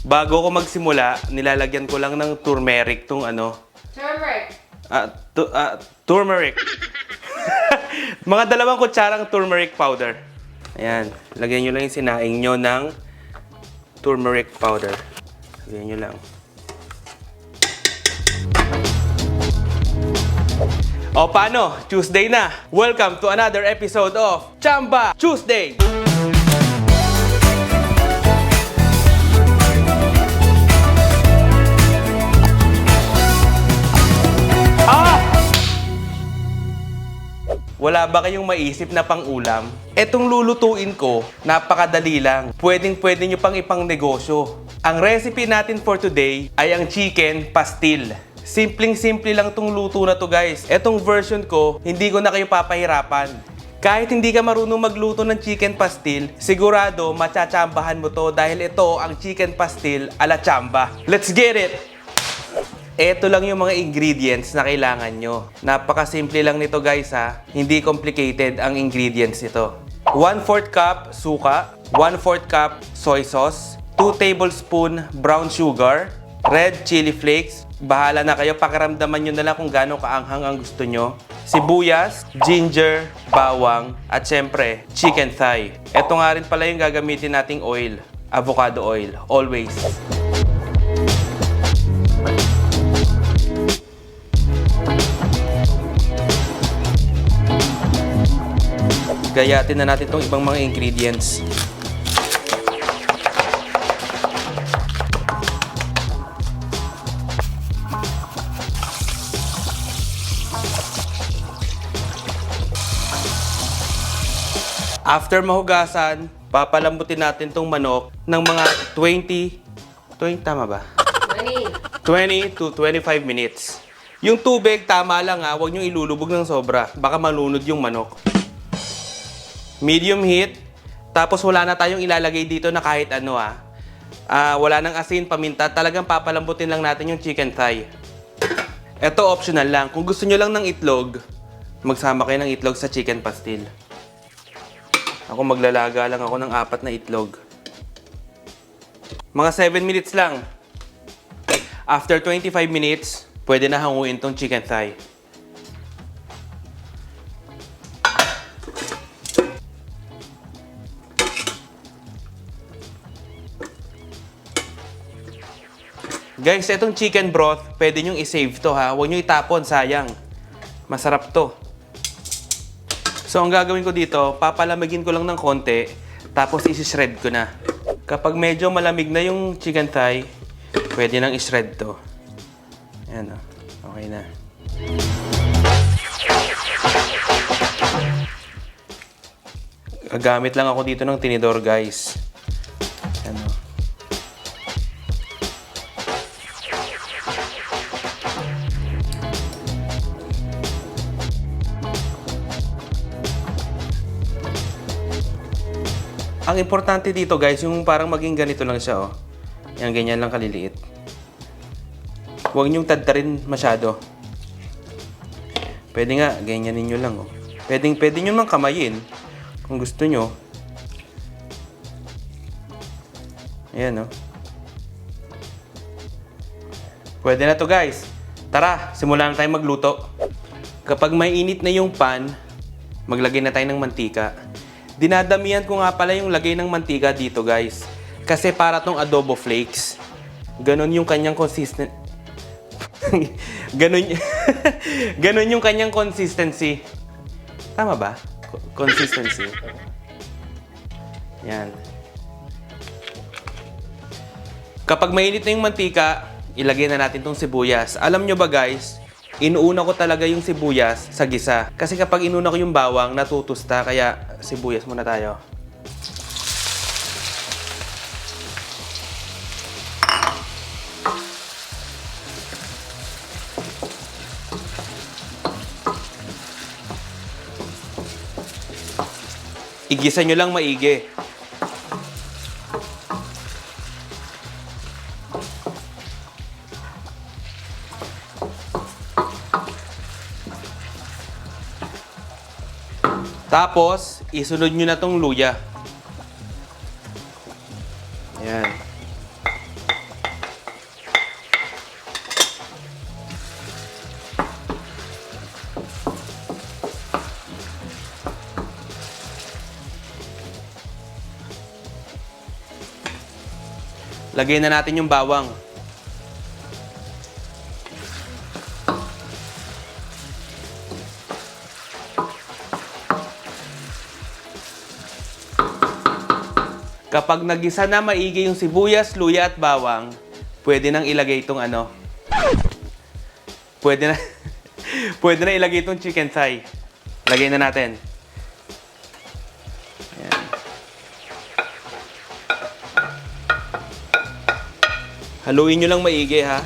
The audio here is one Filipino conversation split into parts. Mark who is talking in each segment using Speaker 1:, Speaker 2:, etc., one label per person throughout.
Speaker 1: Bago ko magsimula, nilalagyan ko lang ng turmeric tong ano.
Speaker 2: Turmeric.
Speaker 1: Turmeric. Mga 2 kutsarang turmeric powder. Ayan. Lagyan nyo lang yung sinaing nyo ng turmeric powder. Lagyan nyo lang. O paano? Tuesday na. Welcome to another episode of Chamba Tuesday! Wala ba kayong maisip na pang-ulam? Etong lulutuin ko, napakadali lang. Pwedeng-pwede nyo pang ipang negosyo. Ang recipe natin for today ay ang chicken pastil. Simpleng-simple lang tong luto na to guys. Etong version ko, hindi ko na kayo papahirapan. Kahit hindi ka marunong magluto ng chicken pastil, sigurado matsatsambahan mo to dahil ito ang chicken pastil ala chamba. Let's get it! Ito lang yung mga ingredients na kailangan nyo. Napakasimple lang nito guys ha. Hindi complicated ang ingredients nito. 1/4 cup suka, 1/4 cup soy sauce, 2 tablespoon brown sugar, red chili flakes. Bahala na kayo, pakiramdaman nyo na lang kung gaano kaanghang ang gusto nyo. Sibuyas, ginger, bawang, at syempre, chicken thigh. Ito nga rin pala yung gagamitin nating oil, avocado oil, always. Gayatin na natin itong ibang mga ingredients. After mahugasan, papalambutin natin itong manok ng mga 20 tama ba? 20 to 25 minutes. Yung tubig, tama lang ha. Huwag nyo ilulubog ng sobra. Baka malunod yung manok. Medium heat. Tapos wala na tayong ilalagay dito na kahit ano ha. Wala nang asin, paminta. Talagang papalambutin lang natin yung chicken thigh. Ito optional lang. Kung gusto nyo lang ng itlog, magsama kayo ng itlog sa chicken pastil. Ako maglalaga lang ako ng 4 na itlog. Mga 7 minutes lang. After 25 minutes, pwede na hanguin tong chicken thigh. Guys, itong chicken broth, pwede nyo i-save to ha. Huwag nyo itapon, sayang. Masarap to. So, ang gagawin ko dito, papalamigin ko lang ng konti, tapos isi-shred ko na. Kapag medyo malamig na yung chicken thigh, pwede nang i-shred to. Ayan o. Okay na. Gagamit lang ako dito ng tinidor, guys. Ayan o. Ang importante dito guys, yung parang maging ganito lang siya oh. Yan, ganyan lang kaliliit. Huwag niyong tadtarin masyado. Pwede nga, ganyan ninyo lang oh. Pwede nyo mang kamayin kung gusto nyo. Ayan oh. Pwede na to guys. Tara, simulan na tayong magluto. Kapag may init na yung pan, maglagay na tayo ng mantika. Dinadamihan ko nga pala yung lagay ng mantika dito guys. Kasi para tong adobo flakes. Ganon yung kanyang consistent. Ganon yung kanyang consistency. Tama ba? Consistency. Yan. Kapag mainit na yung mantika, ilagay na natin tong sibuyas. Alam nyo ba guys, inuuna ko talaga yung sibuyas sa gisa. Kasi kapag inuna ko yung bawang, natutusta. Kaya sibuyas muna tayo. Igisa nyo lang maigi. Tapos, isunod nyo na tong luya. Ayan. Lagay na natin yung bawang. Kapag nagisa na maigi yung sibuyas, luya at bawang, pwede nang ilagay itong ano. Pwede na pwede na ilagay itong chicken thigh. Lagay na natin. Ayan. Haluin nyo lang maigi ha.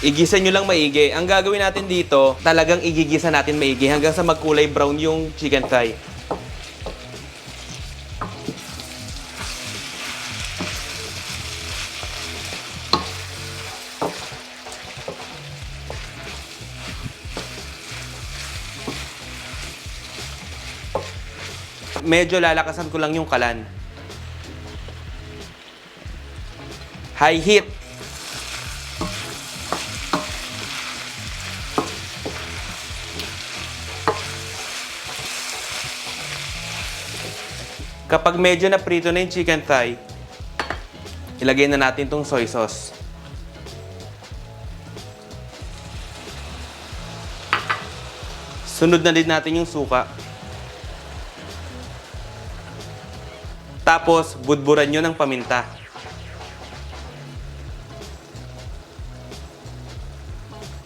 Speaker 1: Igisa nyo lang maigi. Ang gagawin natin dito, talagang igigisa natin maigi hanggang sa magkulay brown yung chicken thigh. Medyo lalakasan ko lang yung kalan. High heat. Kapag medyo naprito na yung chicken thigh, ilagay na natin itong soy sauce. Sunod na din natin yung suka. Tapos, budburan nyo ng paminta.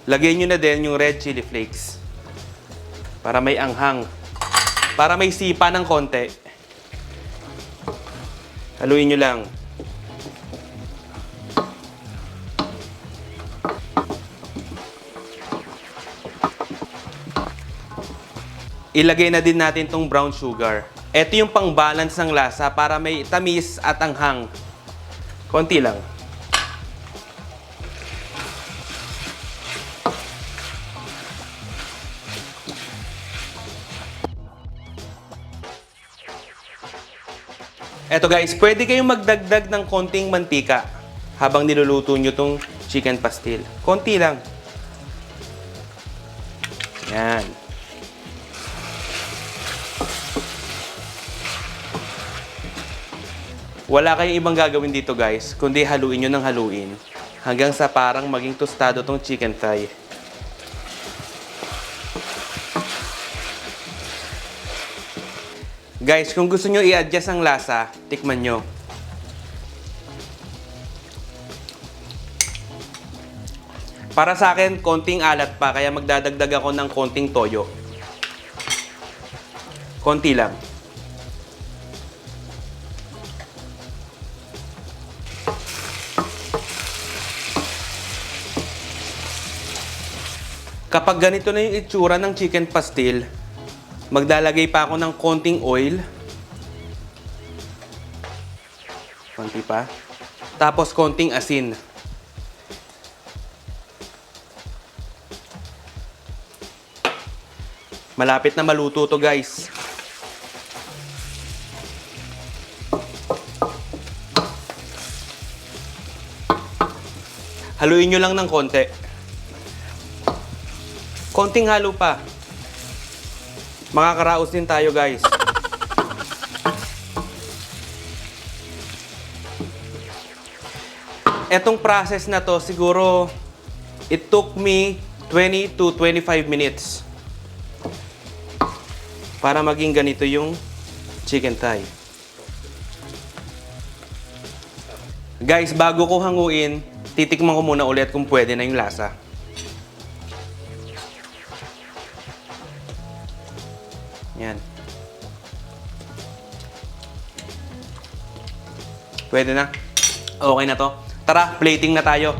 Speaker 1: Lagay nyo na din yung red chili flakes. Para may anghang. Para may sipa ng konti. Haluin nyo lang. Ilagay na din natin tong brown sugar. Ito yung pang-balance ng lasa para may tamis at anghang. Konti lang. Eto guys, pwede kayong magdagdag ng konting mantika habang niluluto nyo tong chicken pastil. Konti lang. Yan. Wala kayong ibang gagawin dito guys, kundi haluin nyo ng haluin hanggang sa parang maging tostado tong chicken thigh. Guys, kung gusto nyo i-adjust ang lasa, tikman nyo. Para sa akin, konting alat pa, kaya magdadagdag ako ng konting toyo. Konti lang. Kapag ganito na yung itsura ng chicken pastil, maglalagay pa ako ng konting oil. Konti pa. Tapos konting asin. Malapit na maluto to guys. Haluin nyo lang ng konti. Konting halo pa. Makakaraos din tayo guys. Etong process na to, siguro it took me 20 to 25 minutes para maging ganito yung chicken thigh. Guys, bago ko hanguin, titikman ko muna ulit kung pwede na yung lasa. Yan. Pwede na. Okay na to. Tara, plating na tayo.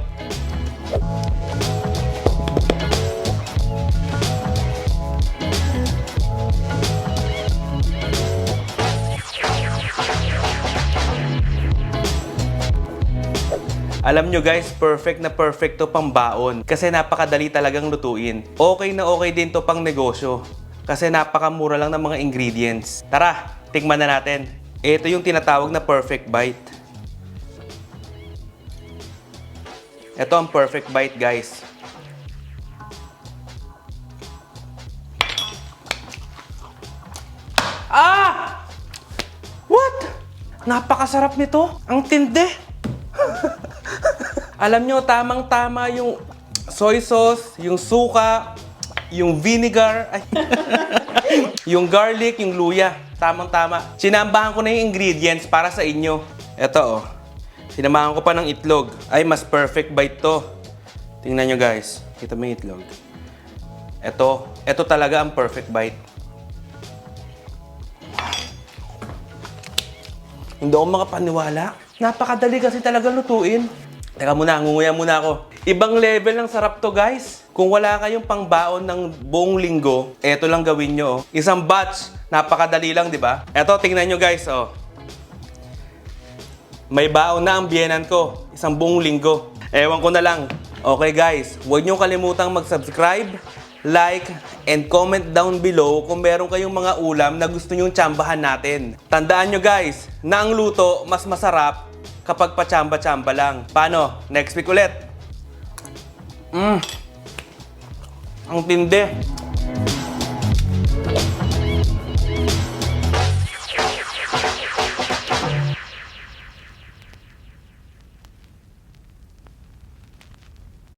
Speaker 1: Alam nyo guys, perfect na perfect to pang baon. Kasi napakadali talagang lutuin. Okay na okay din to pang negosyo. Kasi napakamura lang ng mga ingredients. Tara, tikman na natin. Ito yung tinatawag na perfect bite. Ito ang perfect bite, guys. Ah! What? napakasarap nito. Ang tindi. Alam nyo, tamang-tama yung soy sauce, yung suka, yung vinegar, ay, yung garlic, yung luya. Tamang-tama. Sinambahan ko na yung ingredients para sa inyo. Eto, oh. Sinamahan ko pa ng itlog. Ay, mas perfect bite to. Tingnan nyo, guys. Kita mo yung itlog. Ito talaga ang perfect bite. Hindi ako makapaniwala. Napakadali kasi talaga lutuin. Teka muna, ngunguya muna ako. Ibang level ng sarap to, guys. Kung wala kayong pangbaon ng buong linggo, eto lang gawin nyo. Isang batch, napakadali lang, di ba? Eto, tingnan nyo, guys. Oh. May baon na ang biyenan ko. Isang buong linggo. Ewan ko na lang. Okay, guys. Huwag nyo kalimutang mag-subscribe, like, and comment down below kung meron kayong mga ulam na gusto nyong tsambahan natin. Tandaan nyo, guys, na ang luto mas masarap kapag patsamba-tsamba lang. Paano? Next week ulit. Ang tindi.